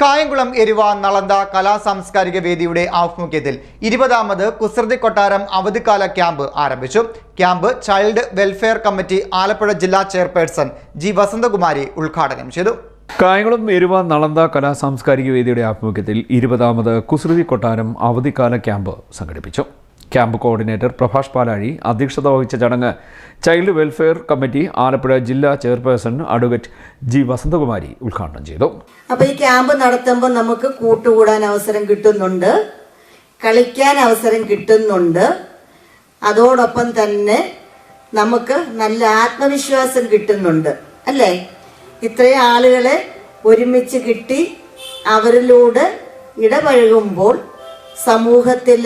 കായംകുളം എരുവ നളന്ദ കലാ സാംസ്കാരിക വേദിയുടെ ആഭിമുഖ്യത്തിൽ 20ാമത് കുസൃതി കൊട്ടാരം അവധിക്കാല ക്യാമ്പ് ആരംഭിച്ചു. Camp child welfare committee Alappuzha ജില്ലാ ചെയർപേഴ്സൺ ജി വസന്തകുമാരി ഉദ്ഘാടനം ചെയ്തു. കായംകുളം എരുവ നളന്ദ കലാ സാംസ്കാരിക വേദിയുടെ ആഭിമുഖ്യത്തിൽ 20ാമത് കുസൃതി കൊട്ടാരം അവധിക്കാല ക്യാമ്പ് സംഘടിപ്പിച്ചു. ക്യാമ്പ് കോർഡിനേറ്റർ പ്രഭാഷ് പാലാഴി അധ്യക്ഷത വഹിച്ച ചടങ്ങ് ചൈൽഡ് വെൽഫെയർ കമ്മിറ്റി ആലപ്പുഴ ജില്ലാ ചെയർപേഴ്സൺ അഡ്വക്കേറ്റ് ജി വസന്തകുമാരി ഉദ്ഘാടനം ചെയ്തു. അപ്പോൾ ഈ ക്യാമ്പ് നടത്തുമ്പോൾ നമുക്ക് കൂട്ടുകൂടാൻ അവസരം കിട്ടുന്നുണ്ട്, കളിക്കാൻ അവസരം കിട്ടുന്നുണ്ട്, അതോടൊപ്പം തന്നെ നമുക്ക് നല്ല ആത്മവിശ്വാസം കിട്ടുന്നുണ്ട്. അല്ലേ? ഇത്രയും ആളുകളെ ഒരുമിച്ച് കിട്ടി അവരിലൂടെ ഇടപഴകുമ്പോൾ സമൂഹത്തിൽ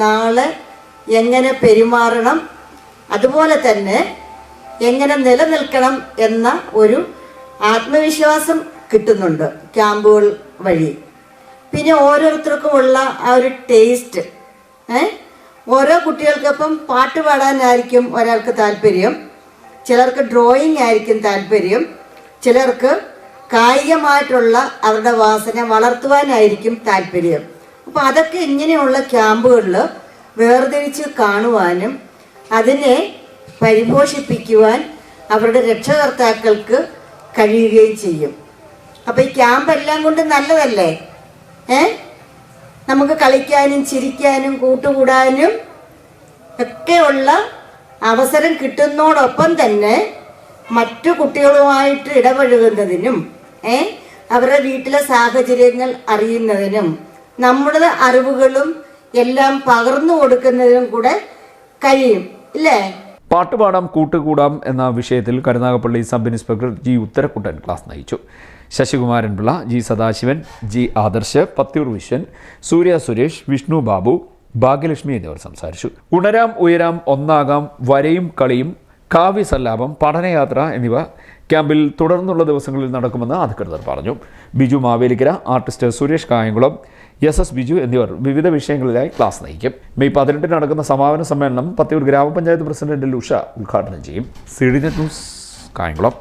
നാളെ എങ്ങനെ പെരുമാറണം, അതുപോലെ തന്നെ എങ്ങനെ നിലനിൽക്കണം എന്ന ഒരു ആത്മവിശ്വാസം കിട്ടുന്നുണ്ട് ക്യാമ്പുകൾ വഴി. പിന്നെ ഓരോരുത്തർക്കുമുള്ള ആ ഒരു ടേസ്റ്റ്, ഓരോ കുട്ടികൾക്കൊപ്പം പാട്ട് പാടാനായിരിക്കും ഒരാൾക്ക് താല്പര്യം, ചിലർക്ക് ഡ്രോയിങ് ആയിരിക്കും താല്പര്യം, ചിലർക്ക് കായികമായിട്ടുള്ള അവരുടെ വാസന വളർത്തുവാനായിരിക്കും താല്പര്യം. അപ്പോൾ അതൊക്കെ ഇങ്ങനെയുള്ള ക്യാമ്പുകളിൽ വേർതിരിച്ച് കാണുവാനും അതിനെ പരിപോഷിപ്പിക്കുവാൻ അവരുടെ രക്ഷകർത്താക്കൾക്ക് കഴിയുകയും ചെയ്യും. അപ്പോൾ ഈ ക്യാമ്പെല്ലാം കൊണ്ട് നല്ലതല്ലേ? നമുക്ക് കളിക്കാനും ചിരിക്കാനും കൂട്ടുകൂടാനും ഒക്കെയുള്ള അവസരം കിട്ടുന്നതോടൊപ്പം തന്നെ മറ്റു കുട്ടികളുമായിട്ട് ഇടപഴകുന്നതിനും അവരുടെ വീട്ടിലെ സാഹചര്യങ്ങൾ അറിയുന്നതിനും നമ്മുടെ അറിവുകളും എല്ലാം പകർന്നു കൊടുക്കുന്നതിനും കൂടെ കഴിയും. ഇല്ലേ? പാട്ടുപാടാം കൂട്ടുകൂടാം എന്ന വിഷയത്തിൽ Karunagappally sub inspector G Utharakuttan class നയിച്ചു. ശശികുമാരൻ പിള്ള, ജി സദാശിവൻ, ജി ആദർശ്, പത്തിയൂർ വിശ്വൻ, സൂര്യ സുരേഷ്, വിഷ്ണു ബാബു, ഭാഗ്യലക്ഷ്മി എന്നിവർ സംസാരിച്ചു. ഉണരാം ഉയരാം ഒന്നാകാം, വരയും കളിയും, കാവ്യസല്ലാപം, പഠനയാത്ര എന്നിവ ക്യാമ്പിൽ തുടർന്നുള്ള ദിവസങ്ങളിൽ നടക്കുമെന്ന് അധികൃതർ പറഞ്ഞു. ബിജു മാവേലിക്കര, ആർട്ടിസ്റ്റ് സുരേഷ് കായംകുളം, SS ബിജു എന്നിവർ വിവിധ വിഷയങ്ങളിലായി ക്ലാസ് നയിക്കും. മെയ് 18 നടക്കുന്ന സമാപന സമ്മേളനം പത്തിയൂർ ഗ്രാമപഞ്ചായത്ത് പ്രസിഡന്റ് ലുഷ ഉദ്ഘാടനം ചെയ്യും. CDNet news, Kayamkulam.